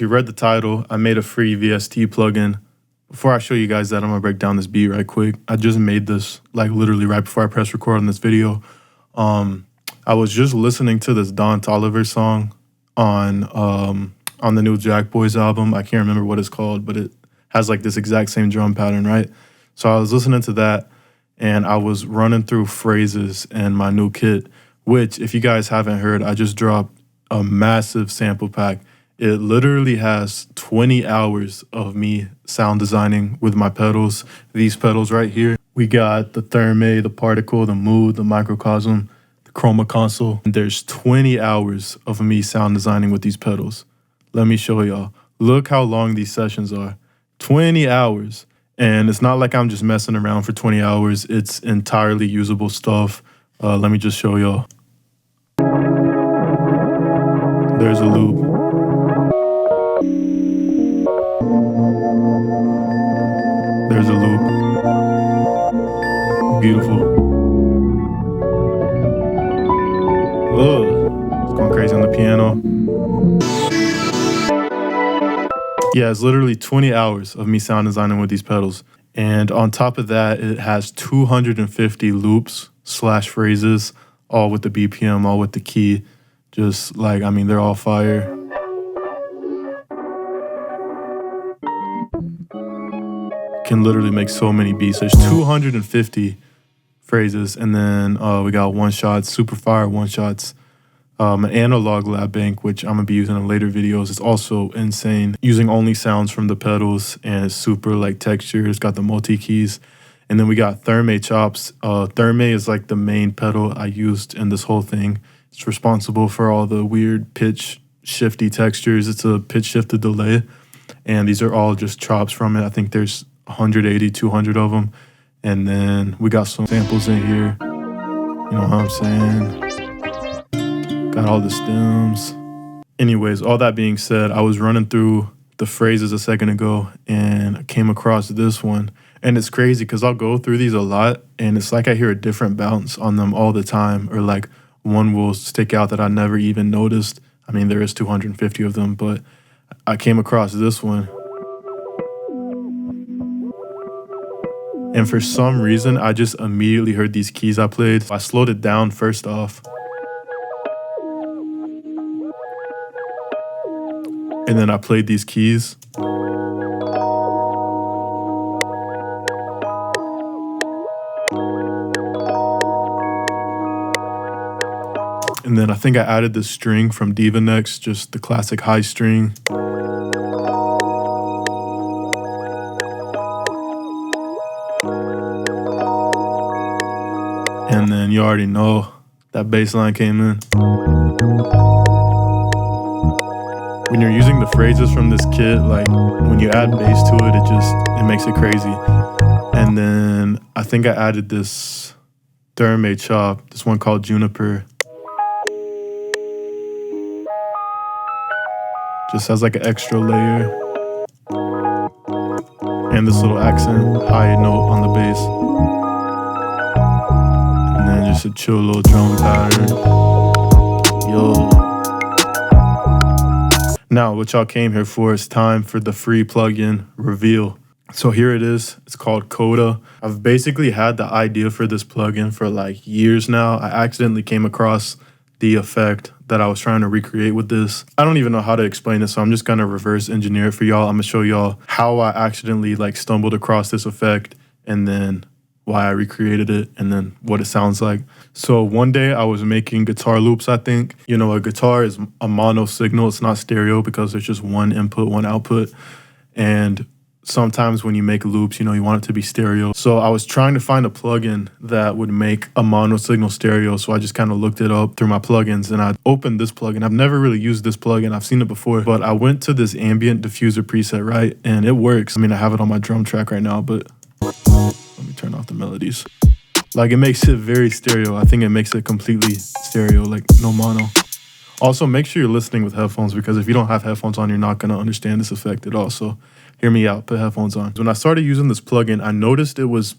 read the title. I made a free VST plugin. Before I show you guys that, I'm gonna break down this beat right quick. I just made this like literally right before I press record on this video. I was just listening to this Don Toliver song on the new Jack Boys album. I can't remember what it's called, but it has like this exact same drum pattern, right? So I was listening to that and I was running through phrases in my new kit, which if you guys haven't heard, I just dropped a massive sample pack. It literally has 20 hours of me sound designing with my pedals. These pedals right here. We got the Therme, the Particle, the Mood, the Microcosm, the Chroma Console. And there's 20 hours of me sound designing with these pedals. Let me show y'all. Look how long these sessions are. 20 hours. And it's not like I'm just messing around for 20 hours. It's entirely usable stuff. Let me just show y'all. There's a loop. There's a loop. Beautiful. Ugh. It's going crazy on the piano. Yeah, it's literally 20 hours of me sound designing with these pedals. And on top of that, it has 250 loops / phrases, all with the BPM, all with the key. Just like, I mean, they're all fire. Can literally make so many beats. There's 250 phrases, and then we got one shots, super fire one shots, an analog lab bank, which I'm gonna be using in later videos. It's also insane, using only sounds from the pedals, and it's super like texture. It's got the multi keys, and then we got Therme chops. Therme is like the main pedal I used in this whole thing. It's responsible for all the weird pitch shifty textures. It's a pitch shifted delay, and these are all just chops from it. I think there's 180, 200 of them. And then we got some samples in here. You know what I'm saying? Got all the stems. Anyways, all that being said, I was running through the phrases a second ago and I came across this one. And it's crazy because I'll go through these a lot and it's like I hear a different bounce on them all the time, or like one will stick out that I never even noticed. I mean, there is 250 of them, but I came across this one. And for some reason, I just immediately heard these keys I played. I slowed it down first off. And then I played these keys. And then I think I added this string from Divanex, just the classic high string. And then you already know that bass line came in. When you're using the phrases from this kit, like when you add bass to it, it makes it crazy. And then I think I added this Therme chop, this one called Juniper. Just has like an extra layer. And this little accent, high note on the bass. And then just a chill little drum pattern. Yo. Now, what y'all came here for is time for the free plugin reveal. So here it is. It's called Coda. I've basically had the idea for this plugin for like years now. I accidentally came across the effect that I was trying to recreate with this. I don't even know how to explain this, so I'm just gonna reverse engineer it for y'all. I'm gonna show y'all how I accidentally like stumbled across this effect and then why I recreated it and then what it sounds like. So one day I was making guitar loops, I think. You know, a guitar is a mono signal. It's not stereo because there's just one input, one output. And sometimes when you make loops, you know, you want it to be stereo. So I was trying to find a plugin that would make a mono signal stereo. So I just kind of looked it up through my plugins and I opened this plugin. I've never really used this plugin. I've seen it before, but I went to this ambient diffuser preset, right? And it works. I mean, I have it on my drum track right now, but let me turn off the melodies. Like, it makes it very stereo. I think it makes it completely stereo, like no mono. Also, make sure you're listening with headphones because if you don't have headphones on, you're not going to understand this effect at all. So hear me out, put headphones on. When I started using this plugin, I noticed it was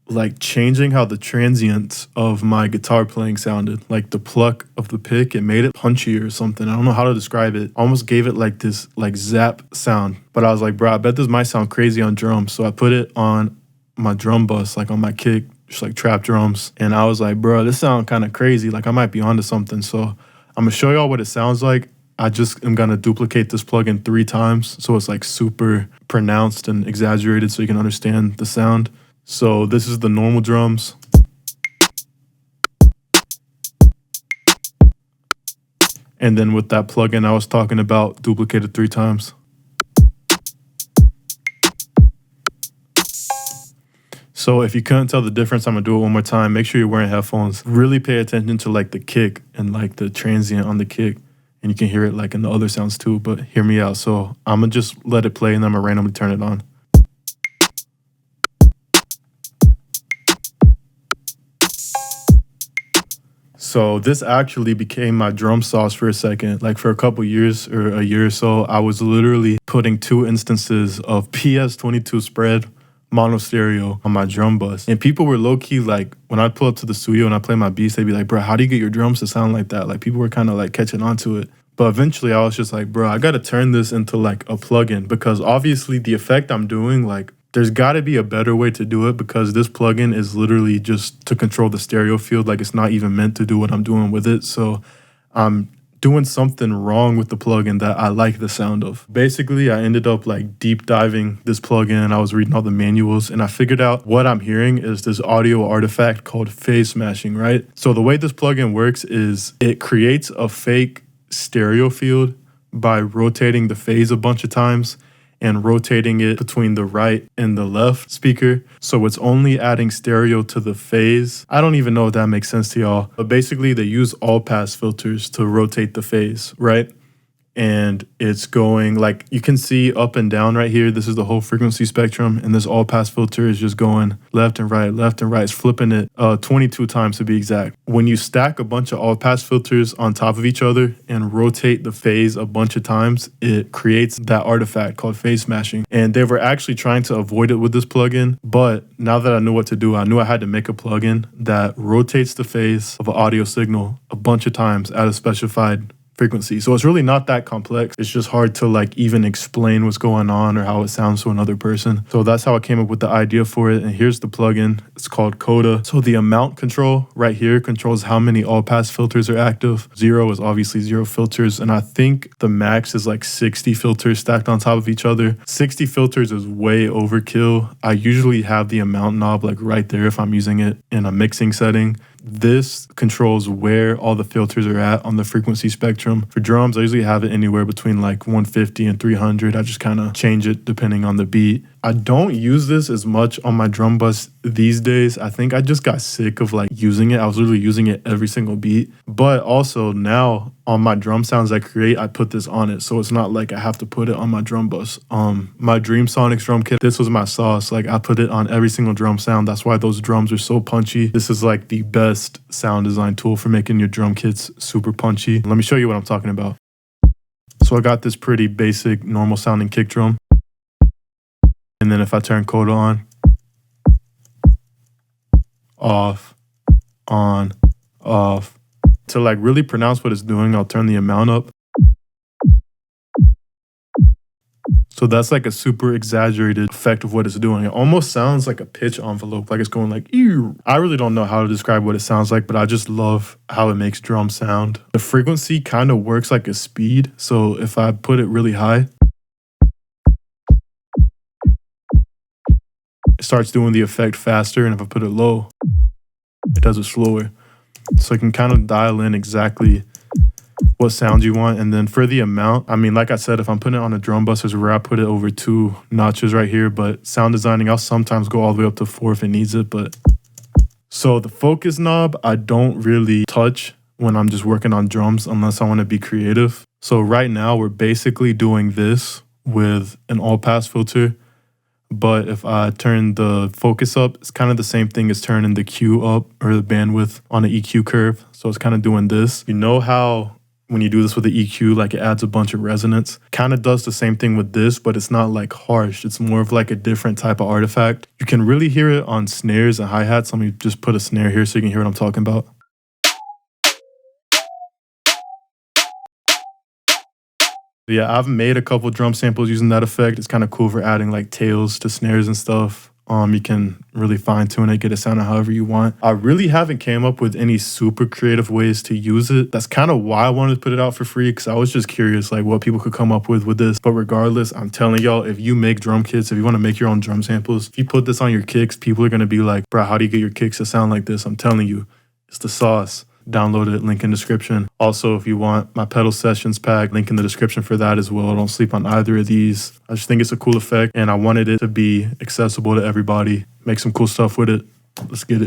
like changing how the transients of my guitar playing sounded. Like the pluck of the pick, it made it punchier or something. I don't know how to describe it. I almost gave it like this like zap sound. But I was like, bro, I bet this might sound crazy on drums. So I put it on my drum bus, like on my kick, just like trap drums. And I was like, bro, this sound kind of crazy. Like I might be onto something. So I'm gonna show y'all what it sounds like. I just am gonna duplicate this plugin 3 times. So it's like super pronounced and exaggerated so you can understand the sound. So this is the normal drums. And then with that plugin I was talking about, duplicated 3 times. So if you couldn't tell the difference, I'm gonna do it one more time. Make sure you're wearing headphones. Really pay attention to like the kick and like the transient on the kick. And you can hear it like in the other sounds too, but hear me out. So I'm gonna just let it play and then I'm gonna randomly turn it on. So this actually became my drum sauce for a second. Like for a couple years or a year or so, I was literally putting 2 instances of PS22 spread mono stereo on my drum bus. And people were low key like, when I pull up to the studio and I play my beats, they'd be like, bro, how do you get your drums to sound like that? Like people were kind of like catching on to it. But eventually I was just like, bro, I got to turn this into like a plugin because obviously the effect I'm doing, like there's got to be a better way to do it because this plugin is literally just to control the stereo field. Like it's not even meant to do what I'm doing with it. So I'm doing something wrong with the plugin that I like the sound of. Basically, I ended up like deep diving this plugin. I was reading all the manuals and I figured out what I'm hearing is this audio artifact called phase smashing, right? So the way this plugin works is it creates a fake stereo field by rotating the phase a bunch of times and rotating it between the right and the left speaker. So it's only adding stereo to the phase. I don't even know if that makes sense to y'all, but basically they use all pass filters to rotate the phase, right? And it's going like you can see up and down right here. This is the whole frequency spectrum, and this all pass filter is just going left and right, left and right. It's flipping it 22 times to be exact. When you stack a bunch of all pass filters on top of each other and rotate the phase a bunch of times, it creates that artifact called phase smashing. And they were actually trying to avoid it with this plugin, but now that I knew what to do, I knew I had to make a plugin that rotates the phase of an audio signal a bunch of times at a specified frequency. So it's really not that complex. It's just hard to like even explain what's going on or how it sounds to another person. So that's how I came up with the idea for it. And here's the plugin. It's called Coda. So the amount control right here controls how many all pass filters are active. 0 is obviously 0 filters. And I think the max is like 60 filters stacked on top of each other. 60 filters is way overkill. I usually have the amount knob like right there if I'm using it in a mixing setting. This controls where all the filters are at on the frequency spectrum. For drums, I usually have it anywhere between like 150 and 300. I just kind of change it depending on the beat. I don't use this as much on my drum bus these days. I think I just got sick of like using it. I was literally using it every single beat. But also now on my drum sounds I create, I put this on it. So it's not like I have to put it on my drum bus. My Dream Sonics drum kit, this was my sauce. Like I put it on every single drum sound. That's why those drums are so punchy. This is like the best sound design tool for making your drum kits super punchy. Let me show you what I'm talking about. So I got this pretty basic normal sounding kick drum. And then if I turn Coda on, off, on, off. To like really pronounce what it's doing, I'll turn the amount up. So that's like a super exaggerated effect of what it's doing. It almost sounds like a pitch envelope, like it's going like, ew. I really don't know how to describe what it sounds like, but I just love how it makes drums sound. The frequency kind of works like a speed. So if I put it really high, it starts doing the effect faster, and if I put it low, it does it slower. So you can kind of dial in exactly what sound you want. And then for the amount, I mean, like I said, if I'm putting it on a drum bus, there's where I put it over 2 notches right here, but sound designing, I'll sometimes go all the way up to 4 if it needs it. But so the focus knob, I don't really touch when I'm just working on drums unless I want to be creative. So right now we're basically doing this with an all pass filter. But if I turn the focus up, it's kind of the same thing as turning the Q up or the bandwidth on an EQ curve. So it's kind of doing this. You know how when you do this with the EQ, like it adds a bunch of resonance. Kind of does the same thing with this, but it's not like harsh. It's more of like a different type of artifact. You can really hear it on snares and hi-hats. Let me just put a snare here so you can hear what I'm talking about. Yeah, I've made a couple drum samples using that effect. It's kind of cool for adding like tails to snares and stuff. You can really fine tune it, get it sounding however you want. I really haven't came up with any super creative ways to use it. That's kind of why I wanted to put it out for free, because I was just curious like what people could come up with this. But regardless, I'm telling y'all, if you make drum kits, if you want to make your own drum samples, if you put this on your kicks, people are going to be like, bro, how do you get your kicks to sound like this? I'm telling you, it's the sauce. Download it, link in description. Also, if you want my pedal sessions pack, link in the description for that as well. Don't sleep on either of these. I just think it's a cool effect and I wanted it to be accessible to everybody. Make some cool stuff with it. Let's get it.